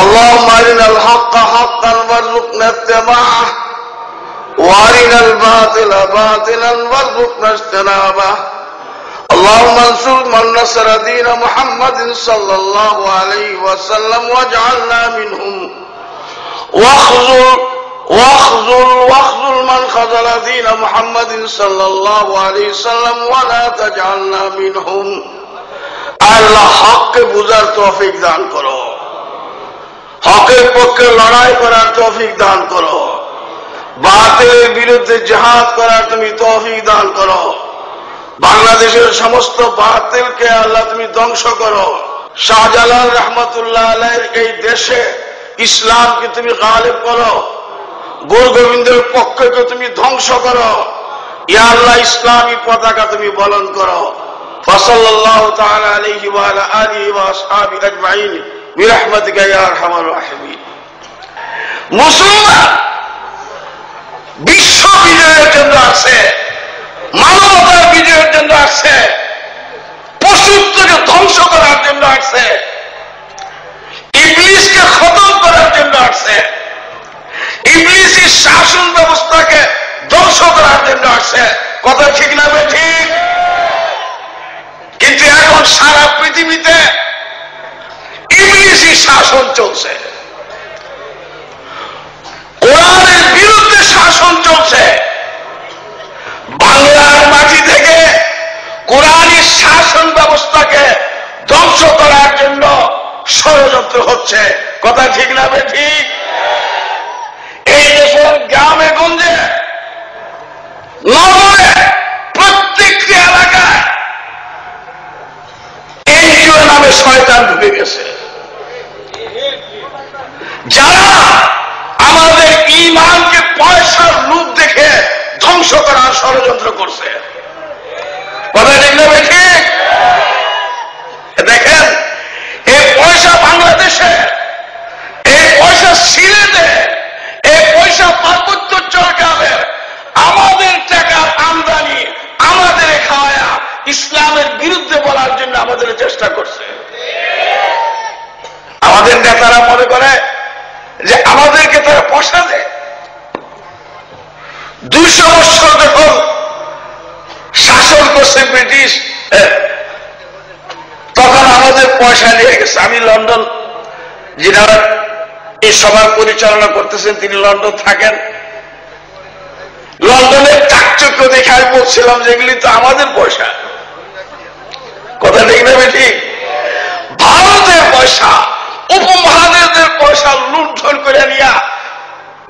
اللهم أرنا الحق حقا وارزقنا اتباعه وأرنا الباطل باطلا وارزقنا اجتنابه اللهم انصر من نصر دين محمد صلى الله عليه وسلم واجعلنا منهم واخذل من خذل دين محمد صلى الله عليه وسلم ولا تجعلنا منهم আল্লাহ হককে বুঝার তৌফিক দান করো, হকের পক্ষে লড়াই করার তৌফিক দান করো, বাতিলের বিরুদ্ধে জিহাদ করার তুমি তৌফিক দান করো। বাংলাদেশের সমস্ত বাতিলকে আল্লাহ তুমি ধ্বংস করো। শাহজালাল রহমতুল্লাহ আলাইহির এই দেশে ইসলামকে তুমি গালিব করো, গুরু গোবিন্দের পক্ষকে তুমি ধ্বংস করো। ইয়া আল্লাহ ইসলামী পতাকা তুমি বলন করো। সাল্লাল্লাহু তাআলা আলাইহি ওয়া আলা আলিহি ওয়া আসহাবিহি আজমাইন বিরহমাতিকা ইয়া আরহামার রাহিমিন। মুসলমান বিশ্ব বিজয়ের জন্য আছে, মানবতার বিজয়ের জন্য আছে, পশুত্বকে ধ্বংস করার জন্য আছে, ইবলিসকে খতম করার জন্য আছে, ইবলিসের শাসন ব্যবস্থাকে ধ্বংস করার জন্য আছে। কথা ঠিক না ঠিক? কিন্তু এখন সারা পৃথিবীতে ইবলিসি শাসন চলছে, কোরআনের বিরুদ্ধে শাসন চলছে। বাংলার মাটি থেকে কোরআনী শাসন ব্যবস্থাকে ধ্বংস করার জন্য ষড়যন্ত্র হচ্ছে। কথা ঠিক না ঠিক? এই দেশের গ্রামে গঞ্জে নগরে প্রত্যেকটি এলাকায় এনজিও নামে শয়তান ঢুকে গেছে, যারা আমাদের ঈমানকে পয়সার লোভ দেখে ধ্বংস করার ষড়যন্ত্র করছে। কথা ঠিক না ঠিক? দেখেন, এই পয়সা বাংলাদেশে, এই পয়সা সিলেটে, এই পয়সা পার্বত্য চট্টগ্রামের, আমাদের টাকার আমদানি আমাদের খাওয়া ইসলামের বিরুদ্ধে বলার জন্য আমাদের চেষ্টা করছে। আমাদের নেতারা মনে করে যে আমাদেরকে তারা পয়সা দেয়। 200 বছর যখন শাসন করছে ব্রিটিশ, তখন আমাদের পয়সা নিয়ে গেছে। আমি লন্ডন, যিনারা এই সভার পরিচালনা করতেছেন তিনি লন্ডন থাকেন, লন্ডনের চাকচক্য দেখে আমি বলছিলাম যে এগুলি তো আমাদের পয়সা। কথা ঠিক না ঠিক? ভারতের পয়সা, উপমহাদেশের পয়সা লুণ্ঠন করে নিয়ে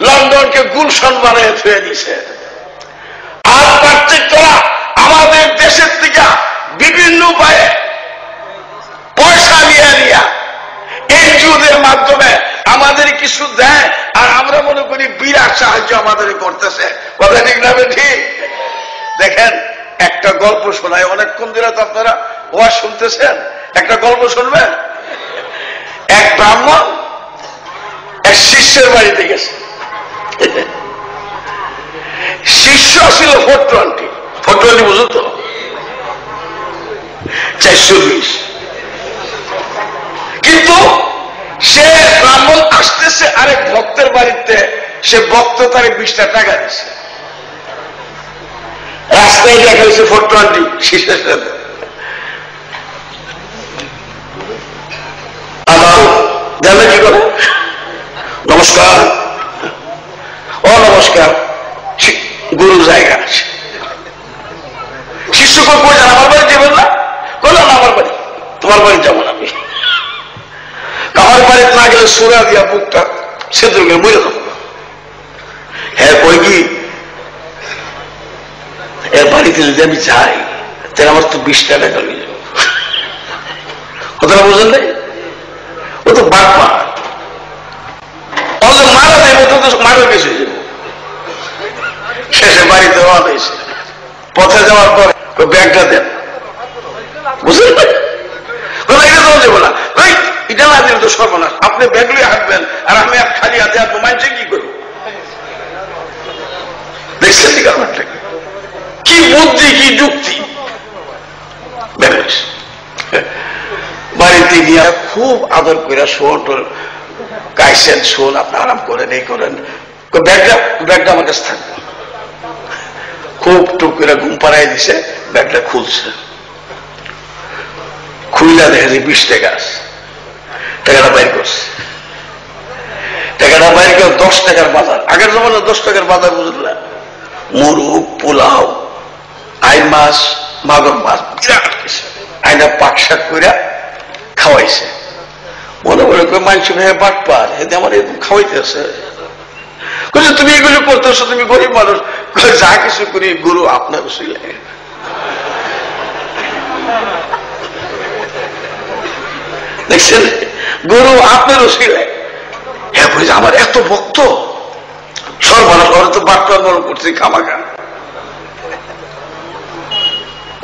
লন্ডনকে গুলশন বানিয়ে ছুঁয়ে দিছে। আর পার্থক্যরা আমাদের দেশের থেকে বিভিন্ন উপায়ে পয়সা নিয়ে এনজিওদের মাধ্যমে আমাদের কিছু দেয়, আর আমরা মনে করি বিরাট সাহায্য আমাদের করতেছে। কথা ঠিক না ঠিক? দেখেন, একটা গল্প শোনায়, অনেকক্ষণ ধরে তো আপনারা ওয়াজ শুনতেছেন, একটা গল্প শুনবেন। এক ব্রাহ্মণ এক শিষ্যের বাড়িতে গেছে। শিষ্য ছিল 420 বুঝো তো, 420। কিন্তু সে ব্রাহ্মণ আসতেছে আরেক ভক্তের বাড়িতে, সে ভক্ত তারে 20 টাকা দিচ্ছে। রাস্তায় দেখা হয়েছে 420 শিষ্যের সাথে। জানলে কি করে? নমস্কার, ও নমস্কার, গুরু জায়গা আছে। শিষ্য কই যান? আমার বাড়ি যাবেন না? বললাম আমার বাড়ি। তোমার বাড়ি যাবো না আমি। আমার বাড়িতে না গেলে সুরা দিয়া বুকটা সেদ্ধ গেলে বুঝে দেবো। হ্যাঁ কই কি, এর বাড়িতে যদি আমি যাই তাহলে আমার তো 20 টাকা নিয়ে যাবো। কথাটা বুঝলেন নাই? ও তো বাটপা, মারা দেবে তো, মারা গেছে। শেষে বাড়িতে রওনা হয়েছে। পথে যাওয়ার পর ব্যাগটা দেন, বুঝলেন? এটা দেওয়া যাবো না, এটা না দিলে তো সর্বনাশ। আপনি ব্যাগ লিয়ে হাঁটবেন আর আমি এক খালি হাতে হাঁটবো, মানছে কি করবো? দেখছেন কি বুদ্ধি, কি যুক্তি! বাড়িতে গিয়া খুব আদর করে শোর গাইছেন, শোন আপনি আরাম করেন, এই করেন, ব্যাগটা আমার কাছে থাকবে। খুব টুক করে ঘুম পাড়াই দিছে, ব্যাগটা খুলছে, খুললা দেখে যে 20 টাকা আছে। টাকাটা বাইর করছে, টাকাটা বাইর করে 10 টাকার বাজার, আগের জমানো 10 টাকার বাজার বুঝলা, মুরগ, পোলাও, আই মাছ, মাগুর মাছ, বিরাট কিছু আইনা পাক শাক করে খাওয়াইছে। মনে মনে করে মানুষ ভেবে বাট পার, এতে আমার এরকম খাওয়াইতেছে। তুমি এগুলো করতেছো, তুমি গরিব মানুষ, যা কিছু করি গুরু আপনার উসিলে। দেখছেন, গুরু আপনার উসিলে। হ্যাঁ বলছে আমার এত ভক্ত, সর্বনাশ, ওরা তো বাটপার মনে করছে খামাখা,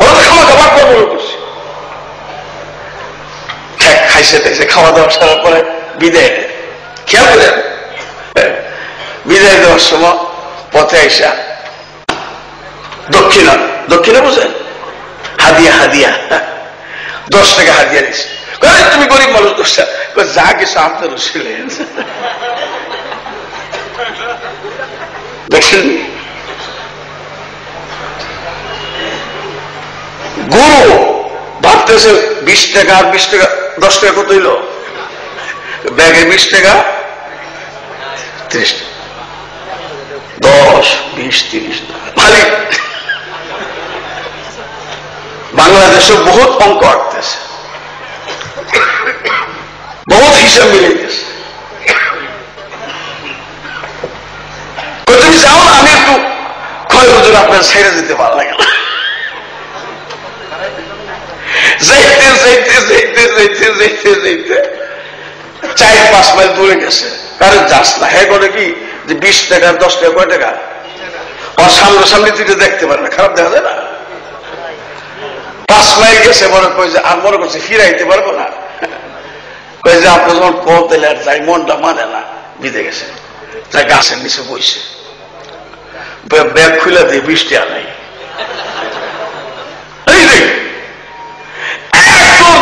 ওরা তো খামাখা বাটপার মনে করছে। খাইছে টাইছে, খাওয়া দাওয়া সারার পরে বিদায় নেয়। খেয়াল করেন, বিদায় দেওয়ার সময় পথে আইসা দক্ষিণা বুঝেন, হাদিয়া 10 টাকা হাদিয়া দিচ্ছে। তুমি গরিব মানুষ, 10 টাকা যা কিছু আপনার ছিলেন। দেখছেন, গুরু ভাবতেছে 20 টাকা আর 20 টাকা, 10 টাকা কত হইল? ব্যাগে 20 টাকা, 30 টাকা, 10, 20, 30 মালিক। বাংলাদেশে বহুত অঙ্ক আঁকতেছে, বহুত হিসাব মিলাইতেছে। তুমি যাও না, আমি একটু ক্ষয় হুজুর আপনার ছেড়ে দিতে ভালো লাগে না। যাইতে 4-5 মাইল দূরে গেছে, কারো যাস না। হ্যাঁ করে কি যে 20 টাকা 10 টাকা কয় টাকা, ওর সামনে তুই দেখতে পারে না, খারাপ দেখা যায় না। 5 মাইল গেছে, মনে করে যে আর মনে করছে ফিরাইতে পারবো না, কয়ে যে আপনি যখন পথেলে আর যাই, মনটা মানে না, বিদে গেছে, তাই গাছের নিচে বইছে, ব্যাগ খুলে দিয়ে 20 টাকা নাই।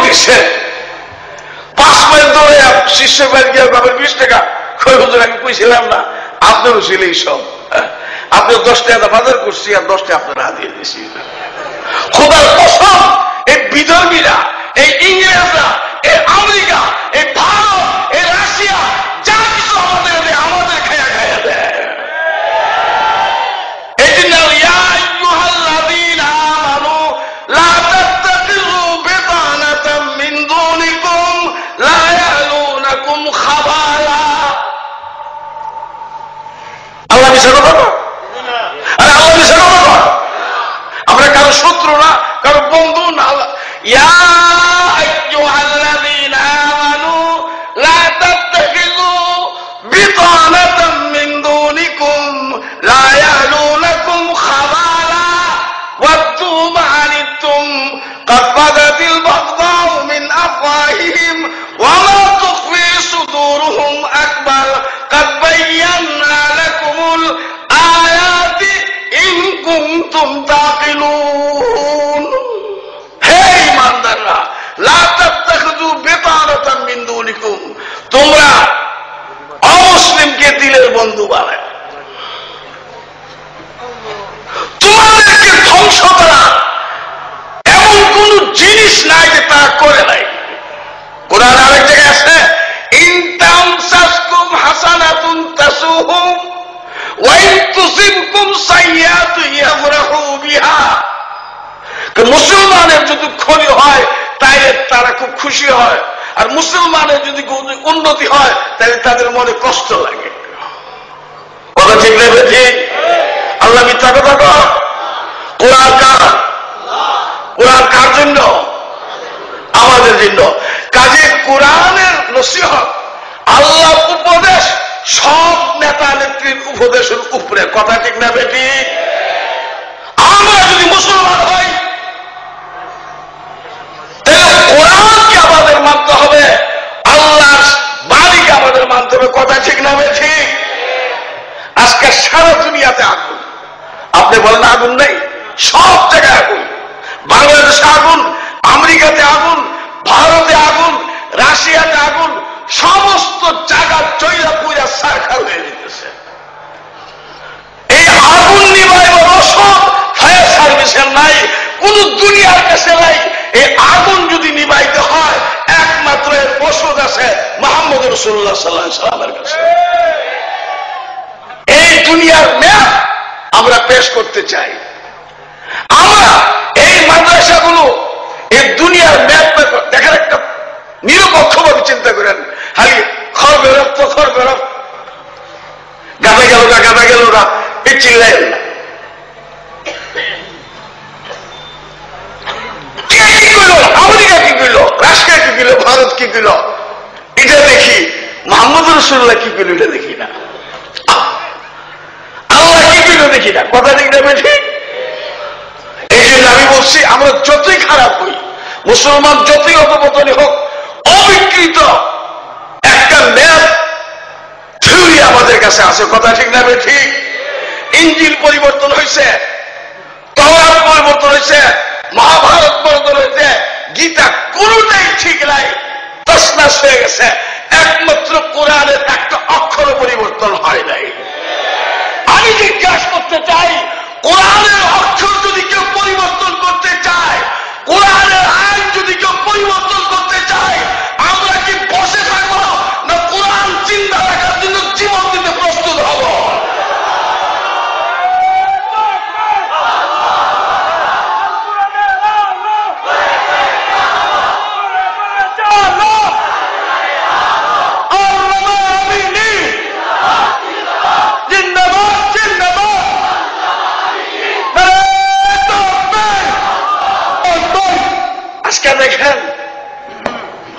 দিচ্ছে 5 মাইল দৌড়ে শিষ্য বাড়ি গিয়ে 20 টাকা। হুজুর আমি কইছিলাম না আপনারও ছিল এই সব, আপনি 10 টাকা বাজার করছি আর 10 টাকা আপনার হাতিয়ে দিয়েছি। খোদার কসম, এই বিধর্মীরা, এই ইংরেজরা, এই আমেরিকা, এই ভারত, এই রাশিয়া, যা কিছু আমাদের খায়া দেয়। এই জন্য আমরা কারো শত্রু না, কারো বন্ধু না। ইয়া আইয়ুহাল্লাযীনা আমানু লা তাত্তাখিযু বিতানাতাম মিন দুনিকুম লা ইয়ালুনাকুম খাবালা ওয়াদ্দু মা আনিতুম قد بدت البغضاء من أفواههم وما تخفي صدورهم أكبر قد بينا لكم الآيات إن كنتم تعقلون হে ঈমানদাররা লা তাত্তাখিযু বিতানাতাম মিন দুনিকুম, তোমরা অমুসলিমকে দিলের বন্ধু বানায়, তোমাদেরকে ধ্বংস করা এমন কোন জিনিস নাই যে তা করে নাই। কোরআন আরেক জায়গায় আছে, ইন তামসাসকুম হাসানাতুন তাসুহুম ওয়া ইন তুসিবকুম সাইয়্যাতুন ইয়াফরাহু বিহা। মুসলমানের যদি ক্ষতি হয় তাহলে তারা খুব খুশি হয়, আর মুসলমানের যদি উন্নতি হয় তাহলে তাদের মনে কষ্ট লাগে। কথা ঠিক নেবে ঠিক? আল্লাহ মিথ্যা কথা কয়? কোরআন কার? কোরআন কার জন্য? আমাদের জন্য। কাজে কোরআনের নসিহত, আল্লাহ উপদেশ সব নেতা নেত্রীর উপদেশের উপরে। কথা ঠিক না বেটি? আমরা যদি মুসলমান হই তাহলে কোরআনকে আমাদের মানতে হবে, আল্লাহর বাণীকে আমাদের মানতে হবে। কথা ঠিক না বেটি? আজকে সারা দুনিয়াতে আগুন, আপনি বলেন আগুন নেই? সব জায়গায় আগুন। বাংলাদেশে আগুন, আমেরিকাতে আগুন, ভারতে আগুন, রাশিয়াতে আগুন, সমস্ত জায়গা বেহাল হয়ে যেতেছে। এই আগুন নিবাইব রসদ ফায়ার সার্ভিসের নাই, কোন দুনিয়ার কাছে নাই। এই আগুন যদি নিবাইতে হয় একমাত্র এর ওষুধ আছে মুহাম্মদ রাসূলুল্লাহ সাল্লাল্লাহু আলাইহি ওয়াসাল্লামের কাছে। এই দুনিয়ার ম্যাপ আমরা পেশ করতে চাই। আমরা এই মাদ্রাসাগুলো এই দুনিয়ার ম্যাপ দেখার একটা নিরপেক্ষভাবে চিন্তা করেন। খালি খর বেরোপ তো খর বেরোপ, গাদা গেল না গাদা গেল না, এই চিল্লাইল না। কে কি করল, আমেরিকা কি করল, রাশিয়া কি করল, ভারত কি করল, এটা দেখি। মুহাম্মদ রাসূলুল্লাহ কি করল এটা দেখি না, আল্লাহ কি করল দেখি না। কথা ঠিক না ঠিক? এই জন্য আমি বলছি, আমরা যতই খারাপ হই, মুসলমান যতই অপপতনী হোক, অবিকৃত একটা ম্যাপ থিওরি আমাদের কাছে আছে। কথা ঠিক না ঠিক? ইঞ্জিল পরিবর্তন হয়েছে, তওরাত পরিবর্তন হয়েছে, মহাভারত পরিবর্তন হয়েছে, গীতা কোনটাই ঠিক নাই, তছনছ হয়ে গেছে। একমাত্র কোরআনের একটা অক্ষর পরিবর্তন হয় নাই। আমি জিজ্ঞাসা করতে চাই, কোরআনের অক্ষর যদি কেউ পরিবর্তন করতে চায়, কোরআনের আইন যদি কেউ পরিবর্তন করতে চায়, আমরা কি বসে থাকবো না কোরআন চিন্তা রাখার জন্য জীবন দিতে প্রস্তুত হব? আজকে দেখেন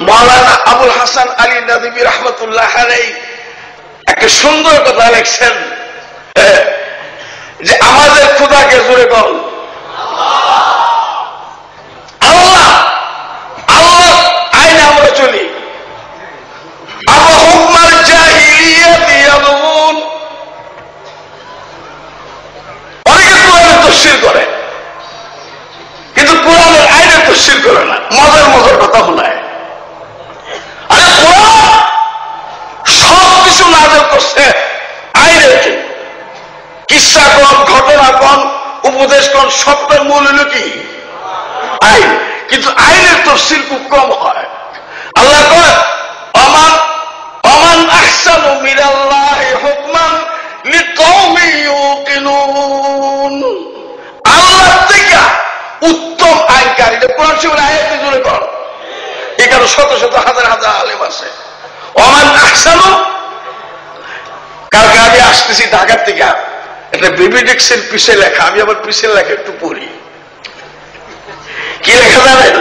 মাওলানা আবুল হাসান আলী নদভী রহমতুল্লাহ আলাইহি একটা সুন্দর কথা লিখছেন যে আমাদের খোদাকে জোরে বল আল্লাহ। আল্লাহ আইনে আমরা চলি। আবু হুকমাল জাহিলিয়াতি ইয়াবুন, অনেকে কোরআনের তাফসীর করে কিন্তু কোরআনের আইনের তাফসীর করে না, মজার মজার কথা শোনায়। আরে কোরআন সবকিছু নাযিল করছে আইনের জন্য। কিসসা কোন, ঘটনা কোন, উপদেশ কোন, সবটার মূল হলো কি? আইন। কিন্তু আইনের তাফসীর খুব কম হয়। আল্লাহ কয় আমান আমান আহসানু মিনাল্লাহি হুকমান লিকাওমিন ইউকিনুন। আল্লাহ থেকে উত্তম আইনকারী, কোরআন শরীফের আয়াতে জুড়ে কর, এখানে শত শত হাজার হাজার আলেম আছে। ওমান আহসানু, কালকে আমি আসতেছি ঢাকার থেকে, একটা বেবি ডেক্সের পিছে লেখা, আমি আবার পিছে লেখা একটু পড়ি। কি লেখা জানেন?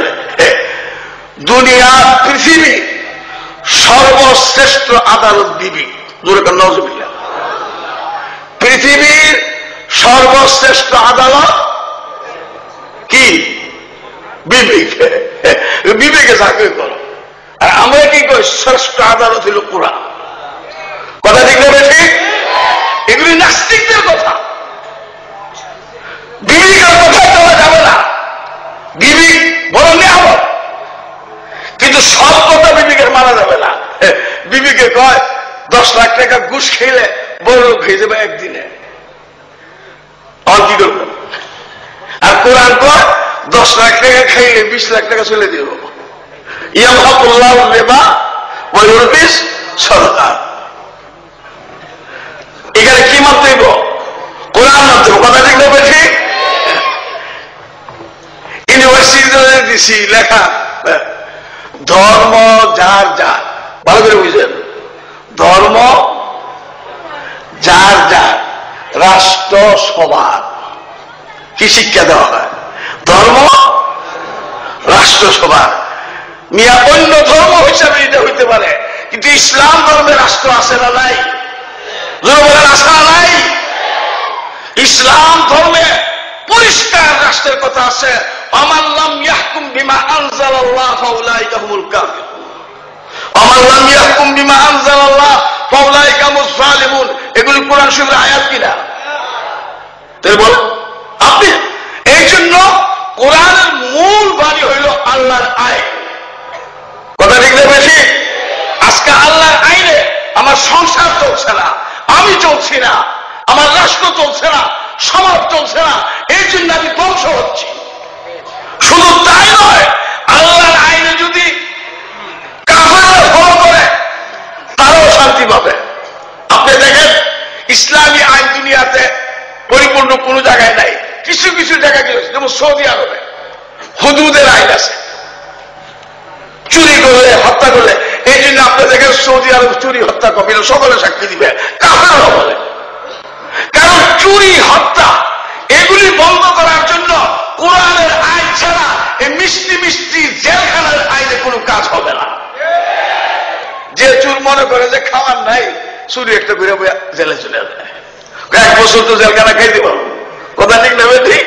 দুনিয়া পৃথিবী সর্বশ্রেষ্ঠ আদালত বিবি। জোরে কর নাউজুবিল্লাহ। পৃথিবীর সর্বশ্রেষ্ঠ আদালত কি? বিবেক। বিবেকে চাকরি করো। আর আমরা কি করি? শ্রেষ্ঠ আদালত হল কোরআন। কথা ঠিক না ঠিক? এগুলি নাস্তিকদের কথা, বিবেকের কথা চলা যাবে না। বিবেক বড় নিয়ামত, কিন্তু সব কথা বিবেকের মানা যাবে না। বিবেকে কয় 10 লাখ টাকা ঘুষ খেলে বড় লোক হয়ে যাবে একদিনে, আর কি করবেন? আর কোরআন কয় 10 লাখ টাকা খাইলে 20 লাখ টাকা চলে দিব। ইয়ামহাকুল্লাহু রিবা ওয়া ইউরবিস সাদাকাত। এখানে কি মানতে হইব? কোরআন মানতে হবে। কথা ঠিক না ঠিক? ইউনিভার্সিটিতে দিছি লেখা, ধর্ম যার যার, ভালো করে বুঝেন, ধর্ম যার যার, রাষ্ট্র সবার। কি শিক্ষা দেওয়া হয়? ধর্ম রাষ্ট্র সবার। মিয়া অন্য ধর্ম হিসাবে এটা হইতে পারে, কিন্তু ইসলাম ধর্মের রাষ্ট্র আছে না নাই? আছে না নাই? ইসলাম ধর্মে পরিষ্কার রাষ্ট্রের কথা আছে। আমান লাম ইয়াহকুম বিমা আনজালাল্লাহ ফাউলাইকা হুমুল কাফিরুন, আমান লাম ইয়াহকুম বিমা আনজালাল্লাহ ফাউলাইকা হুমুজ জালিমুন। এগুলি কোরআন শরীফের আয়াত কিনা? তাই বল আপনি। এই জন্য কোরআনের মূল বাণী হইল আল্লাহর আইন। কথা ঠিক না বেশি? আজকে আল্লাহর আইনে আমার সংসার চলছে না, আমি চলছি না, আমার রাষ্ট্র চলছে না, সমাজ চলছে না, এই জন্য আমি ধ্বংস হচ্ছি। শুধু তাই নয়, আল্লাহর আইনে যদি কাফেররা ফলো করে তারাও শান্তি পাবে। আপনি দেখেন ইসলামী আইন দুনিয়াতে পরিপূর্ণ কোন জায়গায় নাই, কিছু কিছু জায়গায় গেছে, যেমন সৌদি আরবে হুদুদের আইন আছে, চুরি করলে হত্যা করলে। এই জন্য আপনি দেখেন সৌদি আরব চুরি হত্যা কবিরা সকলে সাক্ষী দিবে, কাফেররা বলে। কারণ চুরি হত্যা এগুলি বন্ধ করার জন্য কোরআনের আইন ছাড়া এই মিষ্টি মিষ্টি জেলখানার আইনে কোনো কাজ হবে না। যে চুর মনে করে যে খাওয়ার নাই, চুরি একটা ঘুরে জেলে চলে যায়, 1 বছর তো জেলখানা খাইতে পারবো। কথা ঠিক না? ঠিক।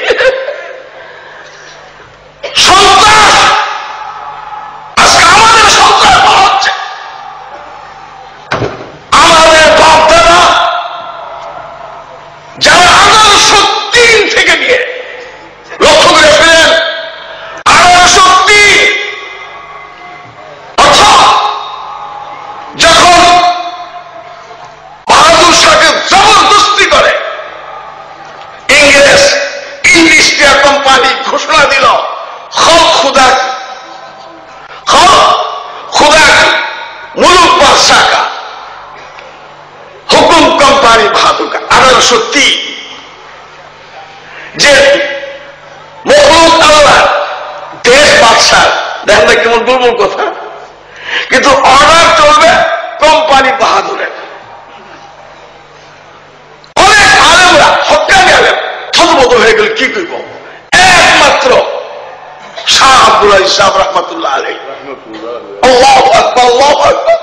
সন্ত্রাস, আজকে আমাদের সন্ত্রাস বলা হচ্ছে। আমাদের বাপ-দাদা যারা 1803 থেকে নিয়ে লক্ষ্য করে ফেলেন, 1803 অর্থাৎ যখন বাহাদুর শাহকে জবরদস্তি করে ইংরেজ ইন্ডিয়া কোম্পানি ঘোষণা দিল খল খুদা মুলুক বাদশাহ কা হুকুম কোম্পানি বাহাদুর কা 1803, যে মখলুক আল্লাহ দেশ বাদশাহ। দেখেন না কেমন দুর্বল কথা, কিন্তু অর্ডার চলবে কোম্পানি বাহাদুরের। অনেক আলেমরা হক্কানি আলেম থতমত হয়ে গেল, কি করব? একমাত্র শাহ আব্দুল আজিজ সাহেব রহমাতুল্লাহ আলাইহি, আল্লাহু আকবার, আল্লাহু আকবার,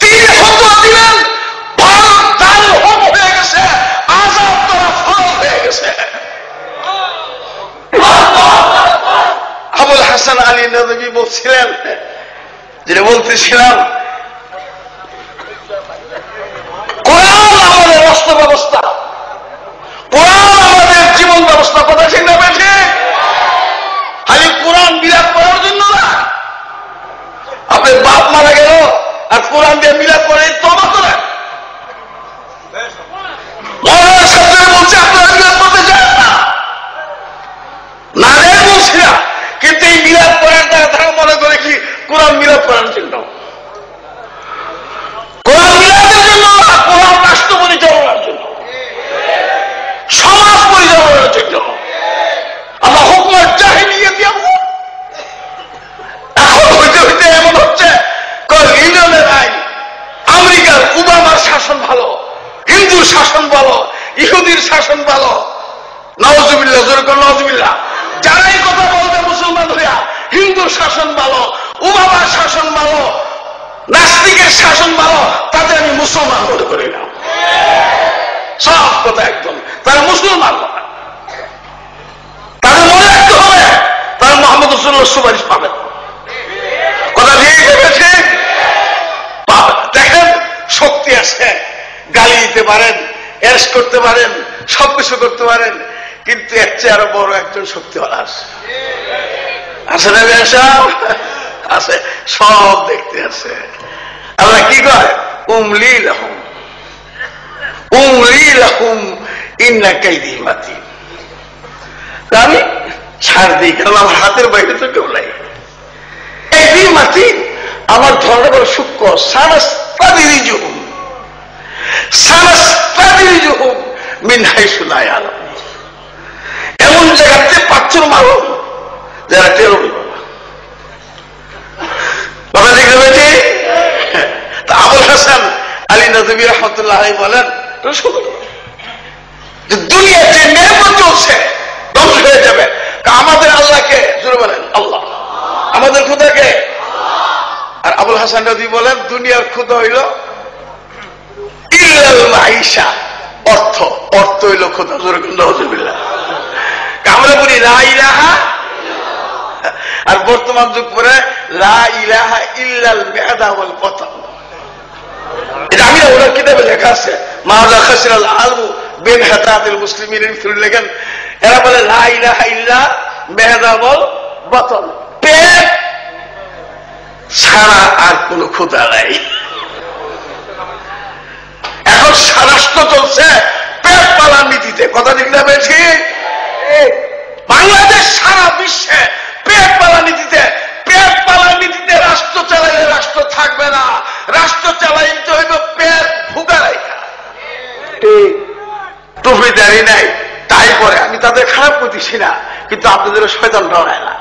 তিনি ফতোয়া দিলেন ভারত দারুল হক হয়ে গেছে, আজাদ করা ফরজ হয়ে গেছে। আবুল হাসান আলী নদভী বলছিলেন, যেটা বলতেছিলাম, কোরআন আমাদের রাষ্ট্র ব্যবস্থা, কোরআন আমাদের জীবন ব্যবস্থা। কথা ঠিক না? বেঠে খালি কোরআন বিলাপ করার জন্য না। আপনার বাপ মারা গেল আর কোরআন দিয়ে বিলাপ করে তওবা করেন। মৌলানা সাহেব বলছে আপনারা বিলাপ করতে চান না, না রে বলছি না, কিন্তু এই বিলাপ করার দ্বারা তারা মনে করে কি কোরআন বিলাপ করার জন্য। কোরআন বিলাপের জন্য না, কোরআন রাষ্ট্র পরিচালনার জন্য, সমাজ পরিচালনার জন্য। আল্লাহ হুকুমের জাহিলিয়াত এখন হইতে হইতে এমন হচ্ছে, ইউনিয়নের আইন, আমেরিকার ওবামার শাসন ভালো, হিন্দুর শাসন ভালো, ইহুদির শাসন ভালো। নাউজুবিল্লাহ, যেরকম নাউজুবিল্লাহ, যারাই কথা বলবে মুসলমান হইয়া, হিন্দুর শাসন ভালো, ওবামার শাসন ভালো, নাস্তিকের শাসন ভালো, তাদের আমি মুসলমান মনে করি না। সব কথা একদম, তারা মুসলমান না। তাদের মনে রাখতে হবে তারা মোহাম্মদ রাসূলুল্লাহর সুপারিশ পাবেন। কথা ঠিক আছে? পাবেন। দেখেন শক্তি আছে, গালি দিতে পারেন, অ্যারেস্ট করতে পারেন, সবকিছু করতে পারেন, কিন্তু এর চেয়ে আরো বড় একজন শক্তিওয়ালা আছে। আছে না বেশা? আছে, সব দেখতে আছে। আল্লাহ কি কয়? উমলি লাহুম ইন্না কাইদি মাতিন। আমি ছাড় দিই, কারণ আমার হাতের বাইরে তো কেউ নাই। কাইদি মাতিন, আমার ধরনের বড় সূক্ষ্ম। সানাস্তাদরিজুহুম মিন হাইসু লা ইয়ালামুন, এমন জায়গাতে পাথর মারো যারা টের পাবে না। বাবা দেখতে পেয়েছি? তা আবুল হাসান আলী নদভী রহমতুল্লাহ আলাইহি বলেন, দুনিয়া যে নেয়ামত চলছে ধ্বংস হয়ে যাবে। আমাদের আল্লাহকে জোরে বলেন, আল্লাহ আমাদের খোদাকে। আর আবুল হাসান নদভী বলেন, দুনিয়ার খোদা হইল ইল্লাল মাইশা, অর্থ, অর্থ হইল খোদা। জোরে বলেন নাউজুবিল্লাহ। আমরা বলি লা ইলাহা, আর বর্তমান যুগ পরে লা ইলাহা ইল্লাল মিআদা ওয়াল বাতান। এটা আমি ওনার কিতাবে লেখা আছে, মাযা খাসিরাল আলমু বিন হাতাতিল মুসলিমিন, লেখেন এরা বলে লা ইলাহা ইল্লা মিআদা ওয়াল বাতান, পেট ছাড়া আর কোন খোদা নাই। রাষ্ট্র চলছে পেট পালার নীতিতে। কথা ঠিক না বেশি? বাংলাদেশ সারা বিশ্বে পেট পালা নীতিতে। পেট পালার নীতিতে রাষ্ট্র চালাইলে রাষ্ট্র থাকবে না, রাষ্ট্র চালাইতে হইব পেট ভুগা রাখা। টুপি দাঁড়ি নাই তাই পরে, আমি তাদের খারাপ করতেছি না, কিন্তু আপনাদের শয়তান ডরায় না,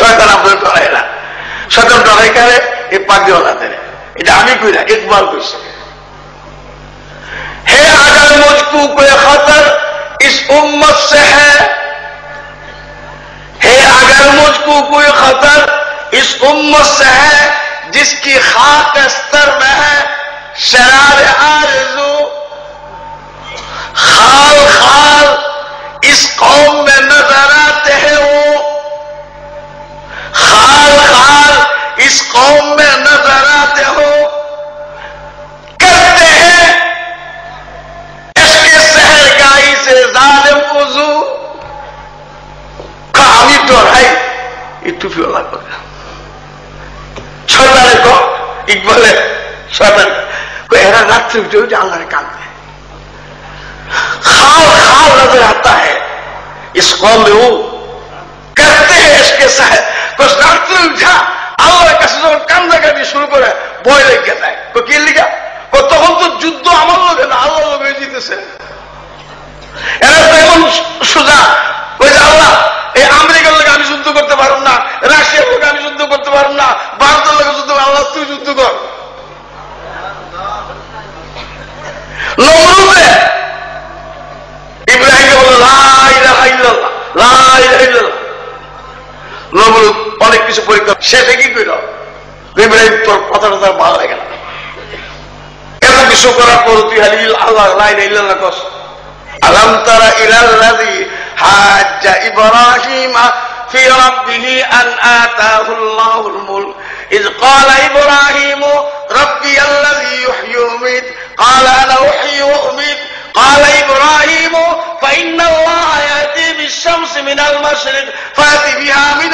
শয়তান আপনাদের ডরায় না। শয়তান ডরাই কারে? এই পাগড়িওয়ালাদের। এটা আমি কই না, ইকবাল কইছে। হে अगर मुझको कोई खतर इस उम्मत से है, है अगर मुझको कोई खतर इस उम्मत से है जिसकी खाक अस्तर में है शरार आरज़ू, खाल खाल इस कौम में नजर आते हैं वो, खाल खाल इस कौम में नजर आते हो, करते हैं इसके सहरगाही से जालिम वुजू। আমি ডরাই এই টুপিওয়ালা কথা। শয়তানের কো ইকবালে শয়তান কো এরা রাত্রে উঠে উঠে আল্লাহরে কাঁদে। खाल खाल नजर आता है इस कौम में वो, करते हैं इसके सहर। कुछ रात्रे उठा আল্লাহর কাছে যখন কান্দাকাটি শুরু করে ভয় লেগে যায়। কি লিগা? তখন তো যুদ্ধ আমার লোকে না, আল্লাহ লোকে জিতেছে। এরা তো এমন সোজা, ওই যে আল্লাহ এই আমেরিকার লোক আমি যুদ্ধ করতে পারব না, রাশিয়ার লোক আমি যুদ্ধ করতে পারব না, ভারতের লোক যুদ্ধ, আল্লাহ তুই যুদ্ধ কর। নমরুদে ইব্রাহিমকে বলল লা ইলাহা ইল্লাল্লাহ, লা ইলাহা ইল্লাল্লাহ। নমরুদ অনেক কিছু পরীক্ষা, সেটা কি কইল? ইব্রাহিম তোর কথাটা তার ভালো লাগে না, এত কিছু করার পর তুই খালি আল্লাহ লা ইলাহা ইল্লাল্লাহ কস। আলাম তারা ইলাল্লাযী হাজ্জা ইব্রাহিমা ফি রাব্বিহি আন আতাহুল্লাহুল মুলক ইয ক্বালা ইব্রাহিমু রাব্বিয়াল্লাযী ইউহয়ি ওয়া ইউমীত ক্বালা আনা উহয়ি ওয়া উমীত ক্বালা ইব্রাহিমু ফাইন্নাল্লাহা ইয়াতি বিশ-শামসি মিনাল মাশরিক ফাতি বিহা মিন